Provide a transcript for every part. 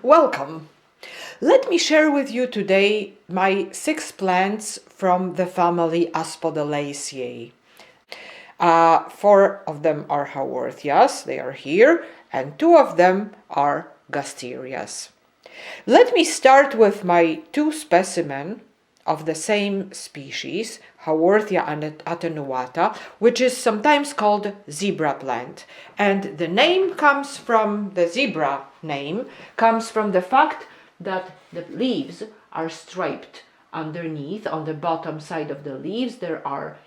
Welcome! Let me share with you today my 6 plants from the family Asphodelaceae. 4 of them are Haworthias, they are here, and 2 of them are Gasterias. Let me start with my 2 specimens of the same species, Haworthia and attenuata, which is sometimes called zebra plant. And the name comes from, the zebra name comes from the fact that the leaves are striped underneath. On the bottom side of the leaves there are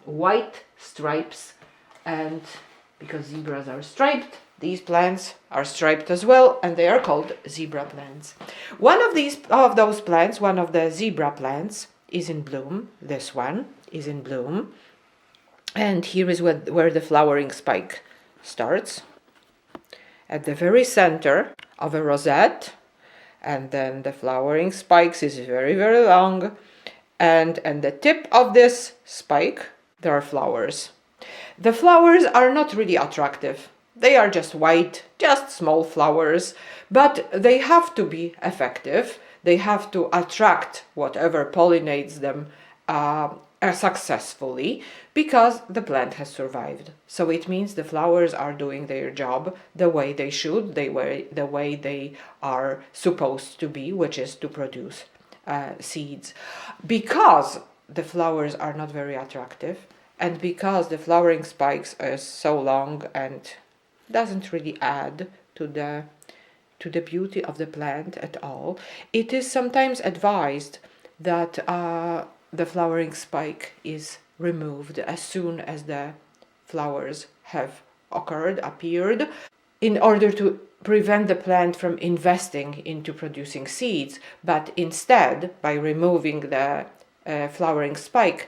white stripes, and because zebras are striped, these plants are striped as well, and they are called zebra plants. One of those plants, one of the zebra plants, is in bloom. This one is in bloom, and here is where the flowering spike starts, at the very center of a rosette, and then the flowering spikes is very, very long, and the tip of this spike there are flowers. The flowers are not really attractive. They are just white, just small flowers, but they have to be effective. They have to attract whatever pollinates them successfully, because the plant has survived. So it means the flowers are doing their job the way they should, the way they are supposed to be, which is to produce seeds. Because the flowers are not very attractive, and because the flowering spikes are so long and doesn't really add to the beauty of the plant at all, it is sometimes advised that the flowering spike is removed as soon as the flowers have appeared, in order to prevent the plant from investing into producing seeds, but instead, by removing the flowering spike,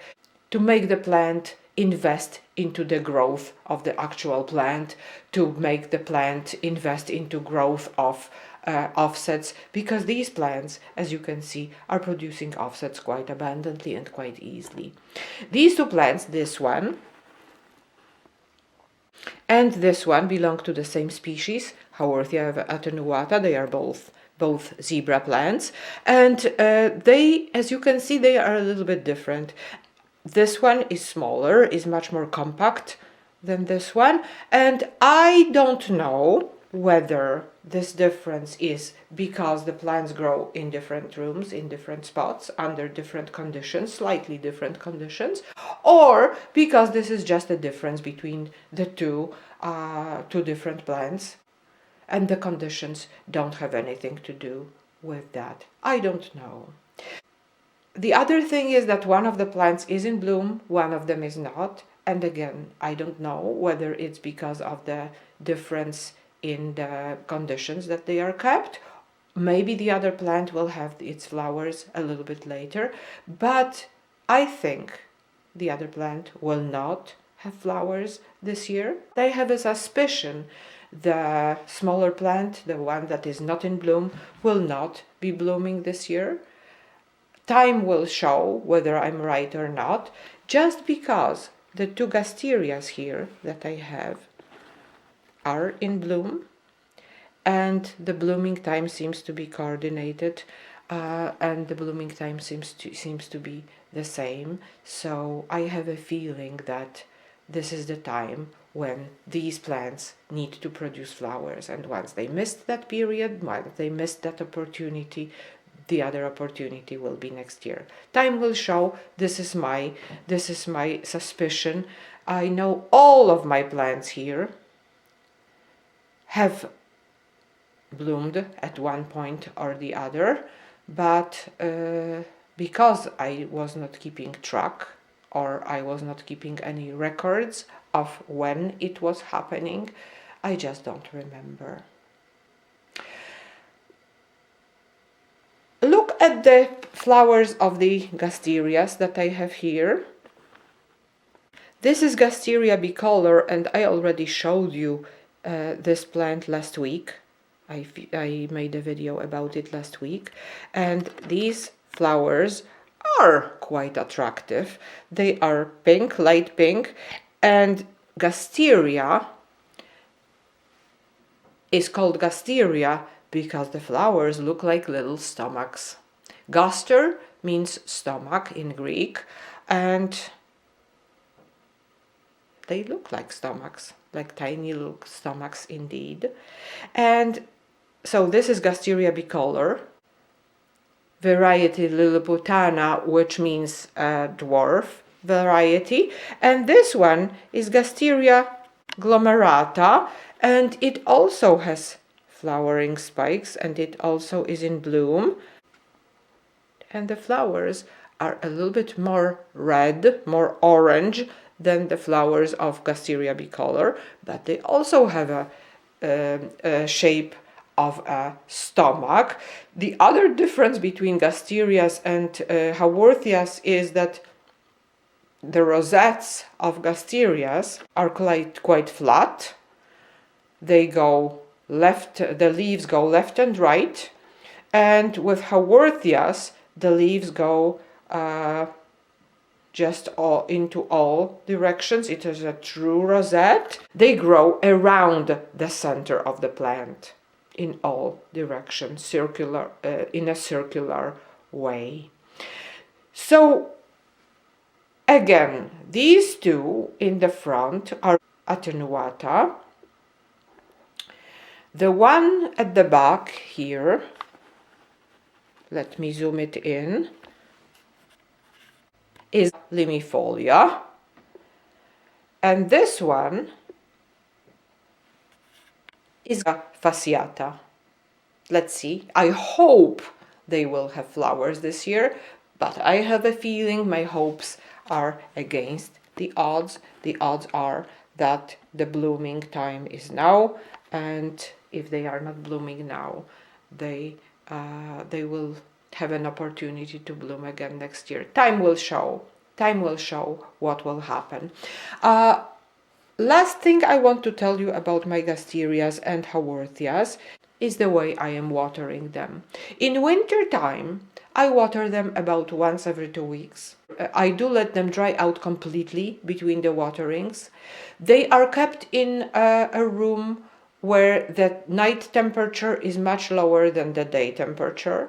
to make the plant invest into the growth of the actual plant, to make the plant invest into growth of offsets, because these plants, as you can see, are producing offsets quite abundantly and quite easily. These 2 plants, this one and this one, belong to the same species, Haworthia attenuata. They are both zebra plants, and they, as you can see, they are a little bit different. This one is smaller, is much more compact than this one, and I don't know whether this difference is because the plants grow in different rooms, in different spots, under different conditions, slightly different conditions, or because this is just a difference between the two different plants, and the conditions don't have anything to do with that. I don't know. The other thing is that one of the plants is in bloom, one of them is not. And again, I don't know whether it's because of the difference in the conditions that they are kept. Maybe the other plant will have its flowers a little bit later, but I think the other plant will not have flowers this year. I have a suspicion the smaller plant, the one that is not in bloom, will not be blooming this year. Time will show whether I'm right or not, just because the 2 Gasterias here that I have are in bloom, and the blooming time seems to be coordinated, and the blooming time seems to be the same. So I have a feeling that this is the time when these plants need to produce flowers, and once they missed that period, once they missed that opportunity, the other opportunity will be next year. Time will show. This is my suspicion. I know all of my plants here have bloomed at one point or the other, but because I was not keeping track, or I was not keeping any records of when it was happening, I just don't remember. Look at the flowers of the Gasterias that I have here. This is Gasteria bicolor, and I already showed you this plant last week. I made a video about it last week, and these flowers are quite attractive. They are pink, light pink, and Gasteria is called Gasteria because the flowers look like little stomachs. Gaster means stomach in Greek, and they look like stomachs, like tiny little stomachs indeed. And so this is Gasteria bicolor, variety liliputana, which means dwarf variety. And this one is Gasteria glomerata, and it also has flowering spikes, and it also is in bloom. And the flowers are a little bit more red, more orange than the flowers of Gasteria bicolor, but they also have a shape of a stomach. The other difference between Gasterias and Haworthias is that the rosettes of Gasterias are quite flat. They go left, the leaves go left and right, and with Haworthias the leaves go just into all directions. It is a true rosette. They grow around the center of the plant in all directions, circular, in a circular way. So again, these two in the front are attenuata. The one at the back here, let me zoom it in, is limifolia, and this one is a fasciata. Let's see. I hope they will have flowers this year, but I have a feeling my hopes are against the odds. The odds are that the blooming time is now, and if they are not blooming now, they will have an opportunity to bloom again next year. Time will show. Time will show what will happen. Last thing I want to tell you about my Gasterias and Haworthias is the way I am watering them. In winter time, I water them about once every 2 weeks. I do let them dry out completely between the waterings. They are kept in a room where the night temperature is much lower than the day temperature.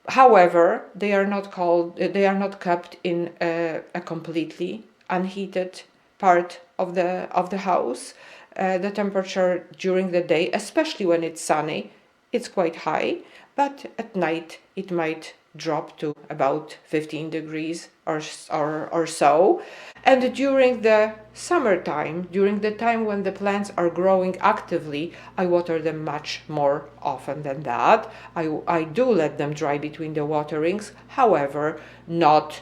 However, they are not kept in a completely unheated part of the house. The temperature during the day, especially when it's sunny, it's quite high, but at night it might drop to about 15 degrees or so. And during the summertime, during the time when the plants are growing actively, I water them much more often than that. I do let them dry between the waterings, however, not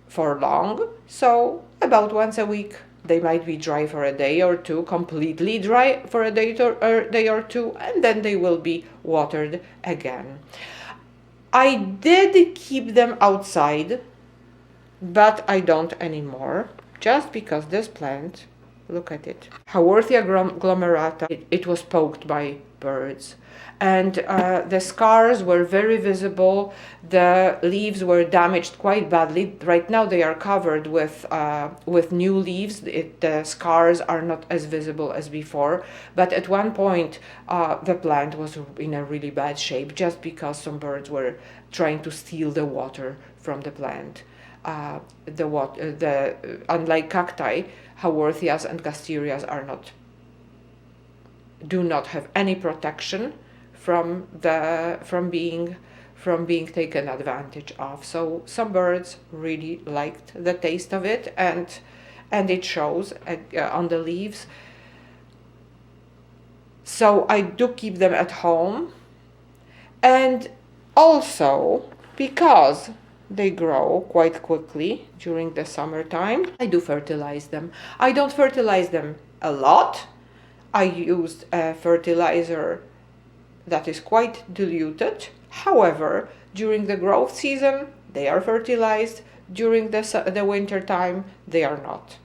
for long, so about once a week. They might be dry for a day or two, completely dry for a day or two, and then they will be watered again. I did keep them outside, but I don't anymore, just because this plant, look at it, Haworthia glomerata, it was poked by birds. And the scars were very visible. The leaves were damaged quite badly. Right now they are covered with new leaves. The scars are not as visible as before. But at one point, the plant was in a really bad shape just because some birds were trying to steal the water from the plant. Unlike cacti, Haworthias and Gasterias do not have any protection from being taken advantage of. So some birds really liked the taste of it, and it shows on the leaves. So I do keep them at home, and also because they grow quite quickly during the summertime, I do fertilize them. I don't fertilize them a lot. I used a fertilizer that is quite diluted. However, during the growth season, they are fertilized. During the winter time, they are not.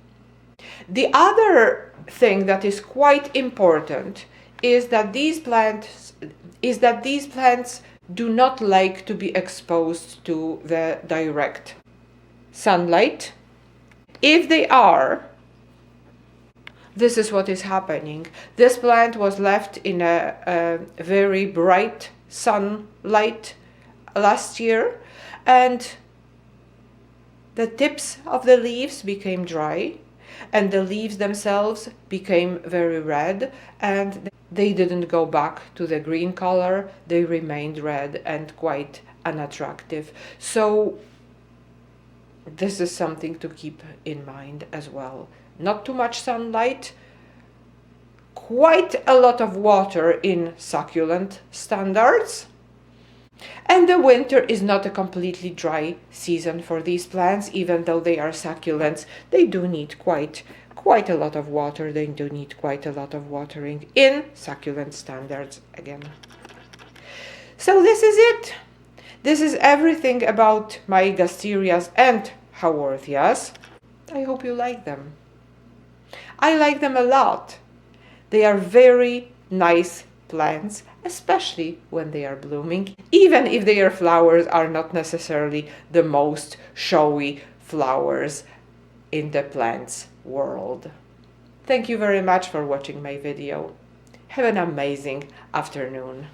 The other thing that is quite important is that these plants do not like to be exposed to the direct sunlight. If they are, this is what is happening. This plant was left in a very bright sunlight last year, and the tips of the leaves became dry, and the leaves themselves became very red, and they didn't go back to the green color. They remained red and quite unattractive. So this is something to keep in mind as well. Not too much sunlight, quite a lot of water in succulent standards, and the winter is not a completely dry season for these plants. Even though they are succulents, they do need quite a lot of water. They do need quite a lot of watering in succulent standards again. So this is it. This is everything about my Gasterias and Haworthias. I hope you like them. I like them a lot. They are very nice plants, especially when they are blooming, even if their flowers are not necessarily the most showy flowers in the plants world. Thank you very much for watching my video. Have an amazing afternoon.